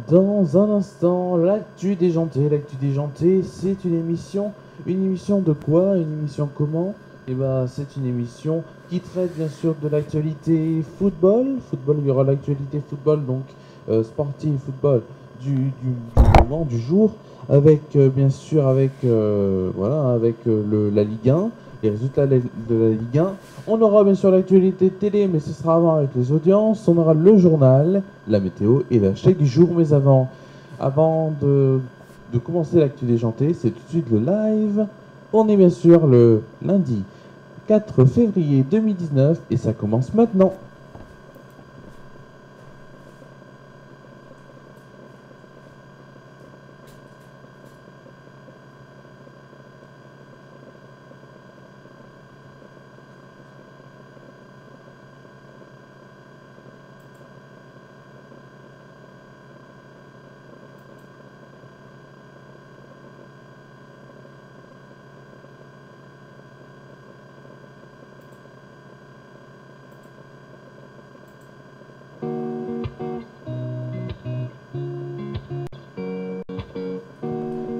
Dans un instant, l'actu déjantée. L'actu déjantée, c'est une émission de quoi? Une émission comment? Eh ben, c'est une émission qui traite bien sûr de l'actualité football. Football, il y aura l'actualité football, donc sportive, football du moment, du jour, avec bien sûr avec la Ligue 1, les résultats de la Ligue 1. On aura bien sûr l'actualité télé, mais ce sera avant avec les audiences. On aura le journal, la météo et la chèque du jour. Mais avant de commencer l'actu déjanté, c'est tout de suite le live. On est bien sûr le lundi 4 février 2019 et ça commence maintenant.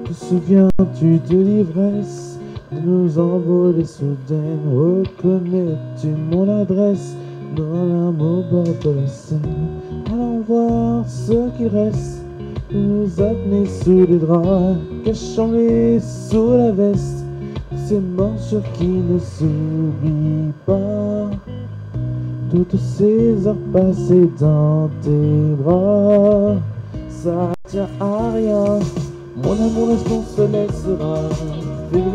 Te souviens-tu de l'ivresse de nos envolées soudaines? Reconnais-tu mon adresse dans l'âme au bord de la Seine? Allons voir ce qu'il reste de nos apnées sous les draps, cachons-les sous la veste, ces morsures qui ne s'oublient pas. Toutes ces heures passées dans tes bras, ça tient à rien. Mon amour, est-ce qu'on se laissera vivre?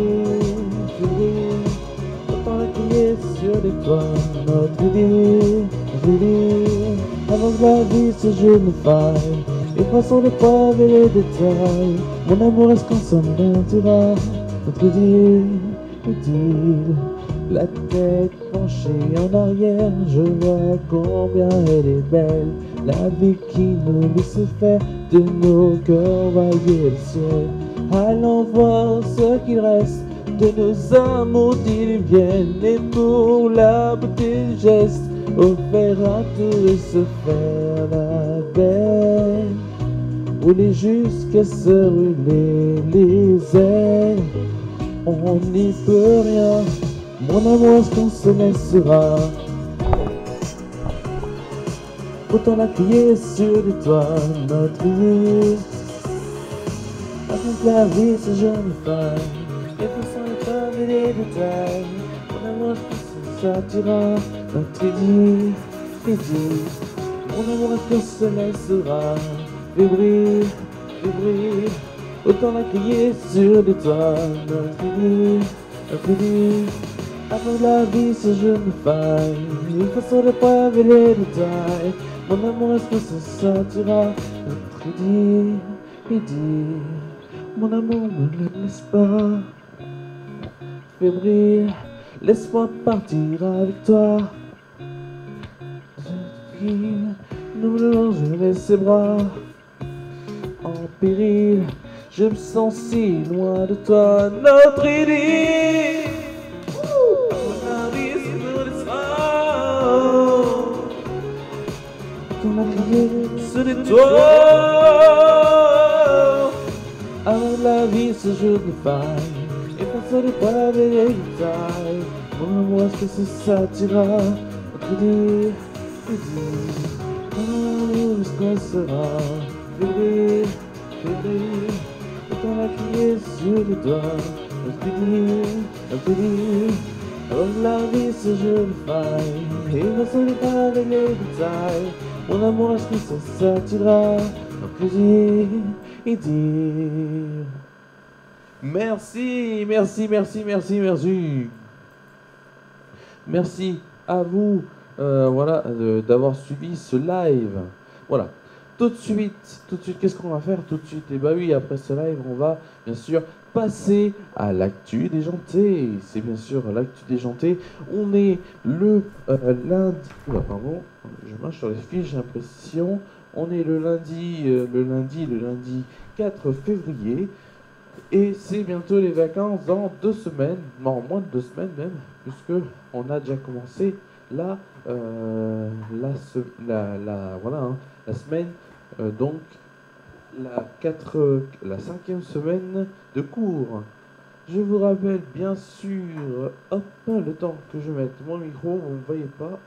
Autant la crier sur les toits, notre idée, avant que la vie se jeune faille. Effaçons les preuves et les détails. Mon amour, est-ce qu'on s'en mentira? Notre idylle, la tête penchée en arrière, je vois combien elle est belle. La vie qui nous laisse faire de nos cœurs voyer le ciel. Allons voir ce qu'il reste de nos amours diluviennes. Et pour la beauté du geste, offert à tout et se faire la belle. Rouler jusqu'à se brûler les ailes, on n'y peut rien. Mon amour, est-ce qu'on se laissera? Autant la crier sur les toits, notre vie. Avant que la vie se jeune faille, et façon les preuves et les détails. Mon amour, est-ce qu'on se sortira? Notre idée. Mon amour, est-ce qu'on se laissera vibrer? Autant la crier sur les toits, notre idée. Avant que la vie se jeune faille, il faut sur les preuves et les détails. Mon amour, est-ce que se sentira notre idée? Mon amour, ne me laisse pas fébrile, laisse-moi partir avec toi. Nous je laisse ses bras en péril, je me sens si loin de toi, notre idée. On a crié sur les toits, avant la vie se jeune faille, et face les preuves et les détails. Mon amour, est-ce que c'est ça t'ira? Notre idée. Mon amour, est-ce qu'on sera fébrile? On a crié sur les doigts, notre idée. Avant la vie se jeune faille, et face les preuves et les détails. Mon amour, est-ce que ça t'ira? Notre idée. Merci. Merci à vous d'avoir suivi ce live. Voilà. Tout de suite, qu'est-ce qu'on va faire tout de suite? Et bah oui, après ce live, on va bien sûr passer à l'actu déjanté. C'est bien sûr l'actu déjanté. On est le lundi. Oula, pardon, je marche sur les fiches, j'ai l'impression. On est le lundi 4 février. Et c'est bientôt les vacances dans 2 semaines, non, moins de 2 semaines même, puisque on a déjà commencé la semaine. Donc la cinquième semaine de cours. Je vous rappelle bien sûr, hop, le temps que je mette mon micro, vous ne voyez pas.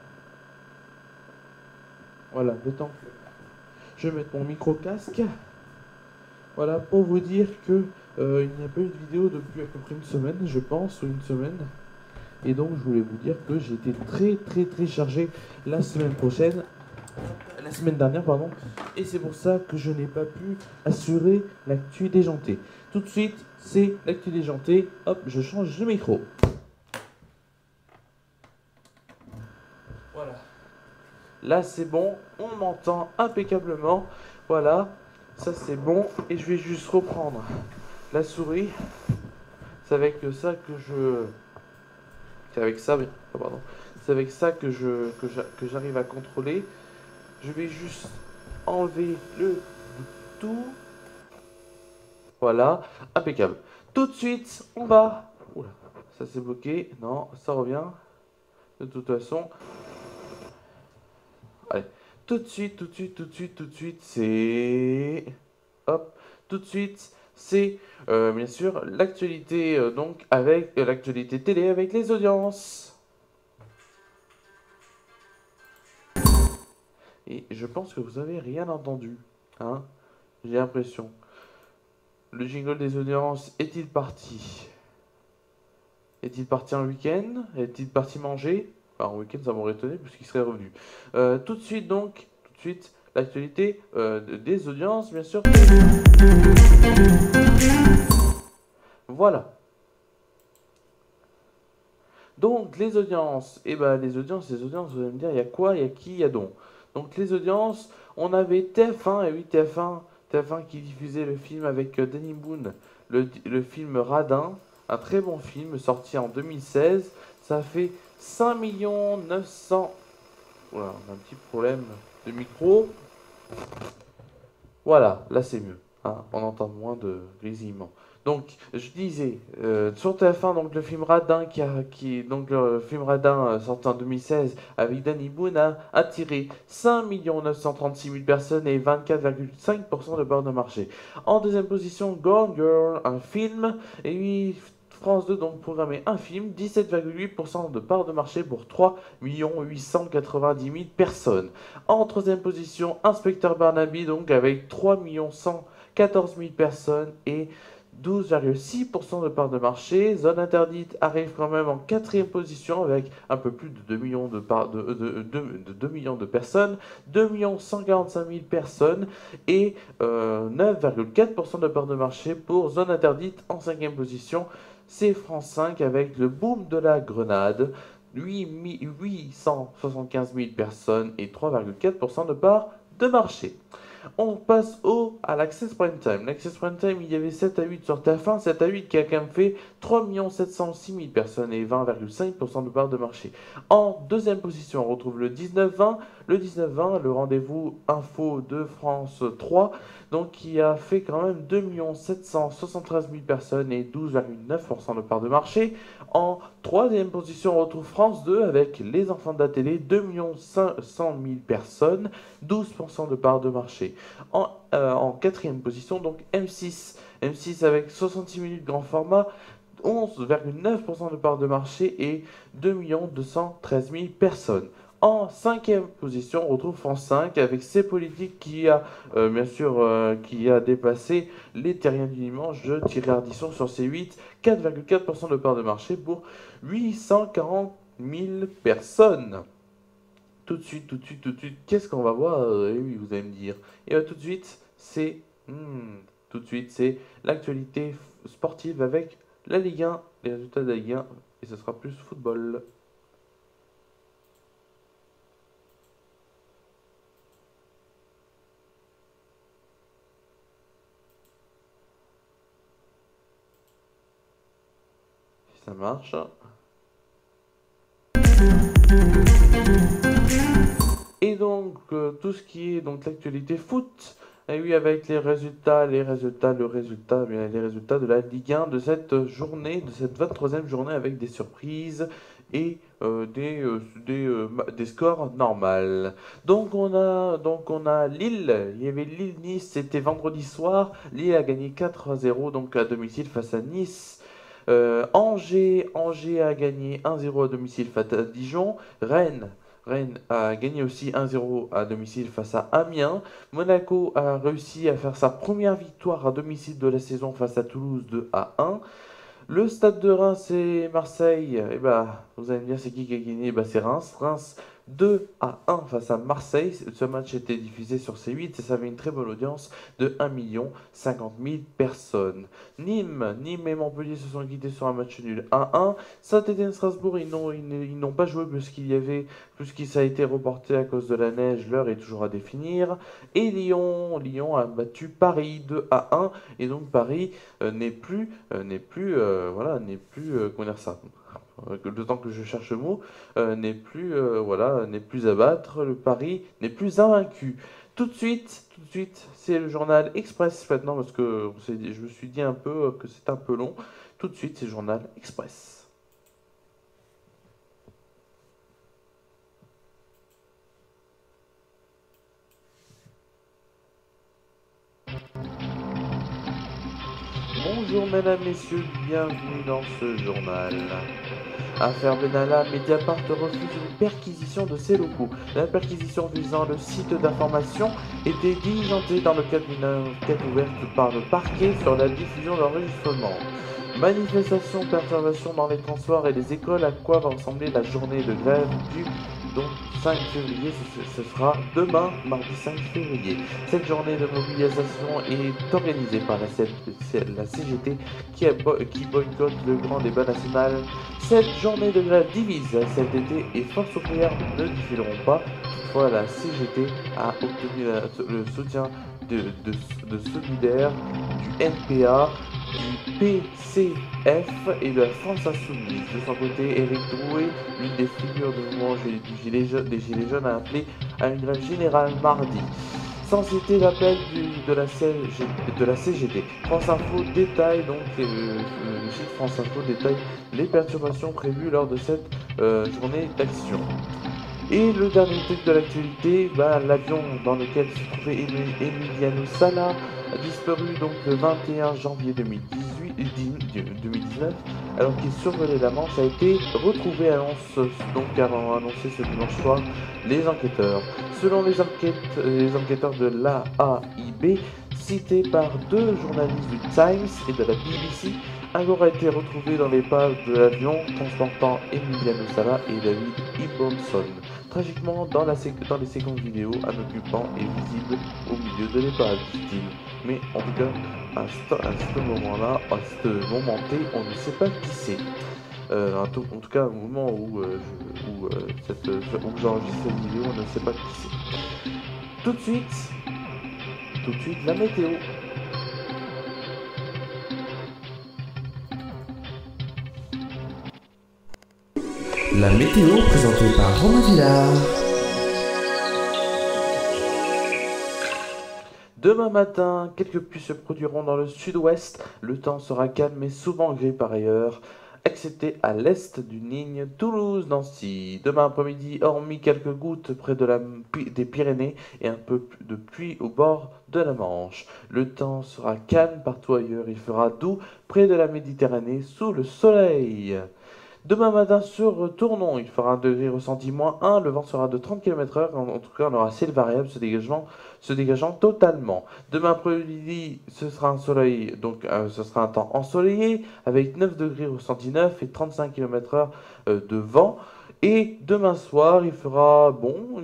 Voilà, le temps que je mette mon micro casque. Voilà, pour vous dire que il n'y a pas eu de vidéo depuis à peu près une semaine, je pense, ou une semaine. Et donc, je voulais vous dire que j'ai été très chargé la semaine prochaine, la semaine dernière, pardon. Et c'est pour ça que je n'ai pas pu assurer l'actu déjanté. Tout de suite, c'est l'actu déjanté. Hop, je change de micro. Voilà. Là, c'est bon, on m'entend impeccablement. Voilà, ça c'est bon. Et je vais juste reprendre la souris. C'est avec ça que je... C'est avec ça, pardon. C'est avec ça que j'arrive à contrôler. Je vais juste enlever le tout. Voilà, impeccable. Tout de suite, on va... Oula, ça s'est bloqué. Non, ça revient. De toute façon. Allez, tout de suite, c'est... Hop, tout de suite, c'est bien sûr l'actualité, donc avec l'actualité télé avec les audiences. Et je pense que vous avez rien entendu, hein? J'ai l'impression. Le jingle des audiences est-il parti? Est-il parti en week-end? Est-il parti manger? Enfin, en week-end, ça m'aurait étonné puisqu'il serait revenu. Tout de suite, donc, l'actualité des audiences, bien sûr. Voilà. Donc, les audiences. Et ben, les audiences, vous allez me dire, il y a quoi? Il y a qui? Il y a donc. Donc, les audiences, on avait TF1, et oui, TF1 qui diffusait le film avec Danny Boone, le film Radin, un très bon film sorti en 2016. Ça a fait 5 900 000. Voilà, on a un petit problème de micro. Voilà, là c'est mieux, hein, on entend moins de grésillement. Donc, je disais, sur TF1, donc le film Radin, donc le film Radin sorti en 2016 avec Danny Boone a attiré 5 936 000 personnes et 24,5% de part de marché. En deuxième position, Gone Girl, un film, et oui, France 2 donc programmé un film, 17,8% de part de marché pour 3 890 000 personnes. En troisième position, Inspecteur Barnaby, donc avec 3 114 000 personnes et 12,6% de part de marché. Zone interdite arrive quand même en quatrième position avec un peu plus de 2 millions de 2 millions de personnes, 2 145 000 personnes et 9,4% de part de marché pour Zone interdite en cinquième position. C'est France 5 avec le boom de la grenade. 875 000 personnes et 3,4% de part de marché. On passe à l'Access Prime Time. L'Access Prime Time, il y avait 7 à 8 sur TF1, 7 à 8 qui a quand même fait 3 706 000 personnes et 20,5% de part de marché. En deuxième position, on retrouve le 19-20. Le 19-20, le rendez-vous info de France 3, donc qui a fait quand même 2 773 000 personnes et 12,9% de part de marché. En troisième position, on retrouve France 2 avec Les Enfants de la télé, 2 500 000 personnes, 12% de part de marché. En quatrième position, donc M6. M6 avec 66 minutes grand format, 11,9% de part de marché et 2 213 000 personnes. En cinquième position, on retrouve France 5 avec ses politiques qui a bien sûr qui a dépassé les terriens du dimanche de Thierry Ardisson sur C8, 4,4% de part de marché pour 840 000 personnes. Tout de suite, qu'est-ce qu'on va voir? Oui, vous allez me dire. Et tout de suite, c'est l'actualité sportive avec la Ligue 1, les résultats de la Ligue 1, et ce sera plus football. Si ça marche. Et donc, tout ce qui est donc l'actualité foot, et oui, avec les résultats de la Ligue 1 de cette journée, de cette 23e journée, avec des surprises et des scores normaux. Donc on a Lille, il y avait Lille-Nice, c'était vendredi soir. Lille a gagné 4-0 donc à domicile face à Nice. Angers a gagné 1-0 à domicile face à Dijon. Rennes a gagné aussi 1-0 à domicile face à Amiens. Monaco a réussi à faire sa première victoire à domicile de la saison face à Toulouse 2-1. Le stade de Reims et Marseille, eh ben, vous allez me dire c'est qui a gagné? Bah, c'est Reims. Reims 2-1 face à Marseille. Ce match était diffusé sur C8 et ça avait une très bonne audience de 1 050 000 personnes. Nîmes et Montpellier se sont quittés sur un match nul 1-1. Saint-Étienne-Strasbourg, ils n'ont pas joué puisqu'il ça a été reporté à cause de la neige. L'heure est toujours à définir. Et Lyon a battu Paris 2-1 et donc Paris comment dire ça, le temps que je cherche le mot, n'est plus à battre, le pari n'est plus invaincu. Tout de suite, c'est le journal Express maintenant parce que je me suis dit un peu que c'est un peu long. Tout de suite, c'est le journal Express. Bonjour mesdames, messieurs, bienvenue dans ce journal. Affaire Benalla, Mediapart refuse une perquisition de ses locaux. La perquisition visant le site d'information était diligentée dans le cadre d'une enquête ouverte par le parquet sur la diffusion d'enregistrements. Manifestation, perturbation dans les transports et les écoles, à quoi va ressembler la journée de grève du donc 5 février, ce sera demain, mardi 5 février. Cette journée de mobilisation est organisée par la CGT qui boycotte le grand débat national. Cette journée de grève divise la CFDT et Force ouvrière ne défileront pas. Toutefois, la CGT a obtenu le soutien de Solidaire, du NPA, du PCF et de la France Insoumise. De son côté, Éric Drouet, l'une des figures du mouvement des Gilets jaunes, a appelé à une grève générale mardi. Sans citer l'appel de la CGT. France Info détaille donc le site France Info détaille les perturbations prévues lors de cette journée d'action. Et le dernier truc de l'actualité, l'avion dans lequel se trouvait Emiliano Sala a disparu donc le 21 janvier 2019, alors qu'il survolait la Manche, a été retrouvé, avant annoncé ce dimanche soir les enquêteurs. Selon les enquêteurs de l'AAIB, cités par deux journalistes du Times et de la BBC, un corps a été retrouvé dans l'épave de l'avion transportant Emiliano Sala et David Ibonson. Tragiquement, dans les séquences vidéo, un occupant est visible au milieu de l'épave, dit-il. Mais en tout cas, à ce moment-là, à ce moment T, on ne sait pas qui c'est. En tout cas, au moment où j'enregistre cette vidéo, on ne sait pas qui c'est. Tout de suite, la météo. La météo présentée par Romain Villard. Demain matin, quelques pluies se produiront dans le sud-ouest. Le temps sera calme mais souvent gris par ailleurs, excepté à l'est du Nigne, Toulouse, Nancy. Demain après-midi, hormis quelques gouttes près des Pyrénées et un peu de pluie au bord de la Manche. Le temps sera calme partout ailleurs. Il fera doux près de la Méditerranée sous le soleil. Demain matin sur Tournon, il fera 1 degré ressenti -1, le vent sera de 30 km/h, en tout cas on aura ciel variable se dégageant totalement. Demain après-midi, ce sera ce sera un temps ensoleillé avec 9 degrés ressenti 9 et 35 km/h de vent. Et demain soir, il fera bon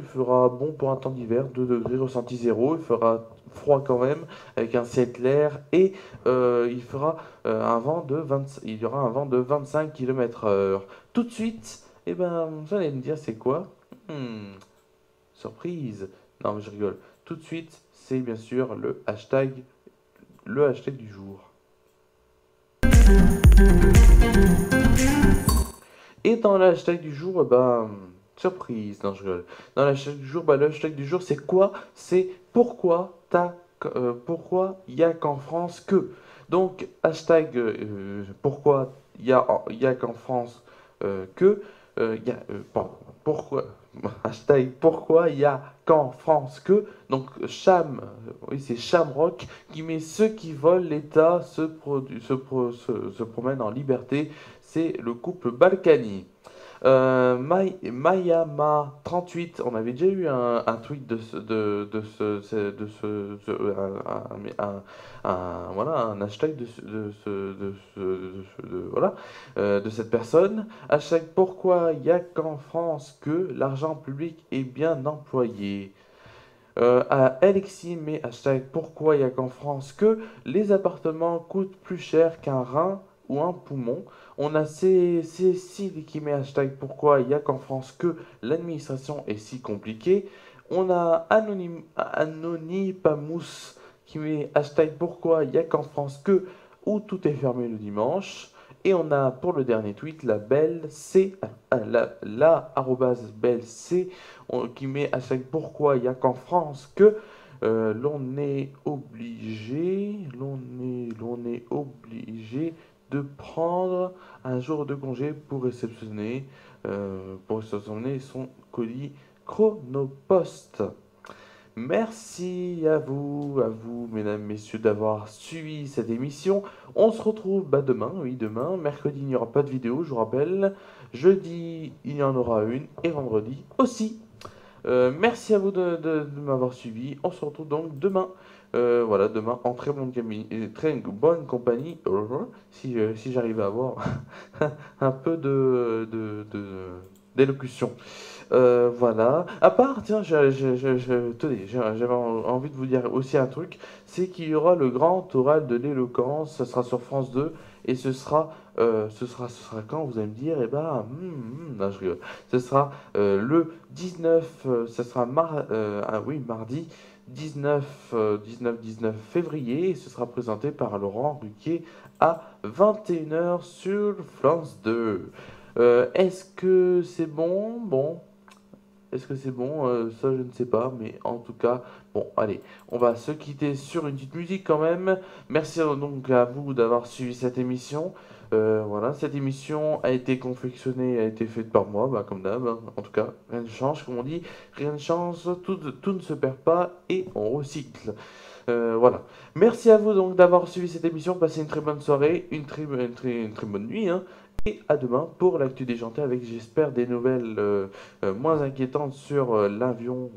pour un temps d'hiver, 2 degrés ressenti 0, il fera froid quand même, avec un ciel clair, et il y aura un vent de 25 km/h. Tout de suite, vous allez me dire c'est quoi? Surprise. Non mais je rigole. Tout de suite, c'est bien sûr le hashtag du jour. Et dans le hashtag du jour, surprise, non je rigole. Dans le hashtag du jour, le hashtag du jour c'est quoi? C'est pourquoi il n'y a qu'en France que. Donc, hashtag pourquoi il y a qu'en France que. pardon, pourquoi, hashtag pourquoi il y a qu'en France que, donc oui c'est Shamrock qui met ceux qui volent l'État se promènent en liberté, c'est le couple Balkany. Mayama38, on avait déjà eu un tweet voilà, un hashtag voilà, de cette personne. Hashtag pourquoi il n'y a qu'en France que l'argent public est bien employé. À Alexis, mais hashtag pourquoi il n'y a qu'en France que les appartements coûtent plus cher qu'un rein ou un poumon. On a Cécile qui met hashtag pourquoi il n'y a qu'en France que l'administration est si compliquée. On a Anonymous qui met hashtag pourquoi il n'y a qu'en France que où tout est fermé le dimanche. Et on a pour le dernier tweet la belle C, arrobase belle C qui met à chaque pourquoi il n'y a qu'en France que l'on est obligé, de prendre un jour de congé pour réceptionner son colis Chronopost. Merci à vous, mesdames, messieurs, d'avoir suivi cette émission. On se retrouve demain, oui, demain. Mercredi, il n'y aura pas de vidéo, je vous rappelle. Jeudi, il y en aura une. Et vendredi aussi. Merci à vous de m'avoir suivi. On se retrouve donc demain. Voilà, demain en très bonne compagnie. Si j'arrive à avoir un peu d'élocution. Voilà. À part, tiens, tenez, j'avais envie de vous dire aussi un truc, c'est qu'il y aura le grand oral de l'éloquence, ce sera sur France 2, et ce sera quand, vous allez me dire, eh ben, non, je rigole. Ce sera le 19, ce sera mardi 19 février, et ce sera présenté par Laurent Ruquier à 21h sur France 2. Est-ce que c'est bon? Bon. Est-ce que c'est bon? Ça, je ne sais pas, mais en tout cas, bon, allez, on va se quitter sur une petite musique quand même. Merci donc à vous d'avoir suivi cette émission. Voilà, cette émission a été confectionnée, a été faite par moi, comme d'hab, hein. En tout cas, rien ne change, comme on dit, rien ne change, tout ne se perd pas et on recycle. Voilà. Merci à vous donc d'avoir suivi cette émission. Passez une très bonne soirée, une très bonne nuit, hein. Et à demain pour l'actu déjanté avec, j'espère, des nouvelles moins inquiétantes sur l'avion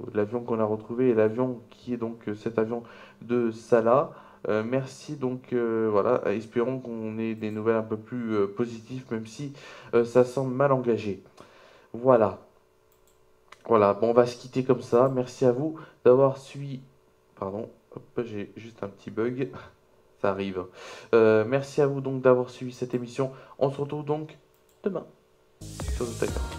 qu'on a retrouvé et l'avion qui est donc cet avion de Salah. Merci donc, voilà, espérons qu'on ait des nouvelles un peu plus positives, même si ça semble mal engagé. Voilà. Voilà, bon, on va se quitter comme ça. Merci à vous d'avoir suivi. Pardon, hop, j'ai juste un petit bug. Ça arrive. Merci à vous donc d'avoir suivi cette émission. On se retrouve donc demain sur Instagram.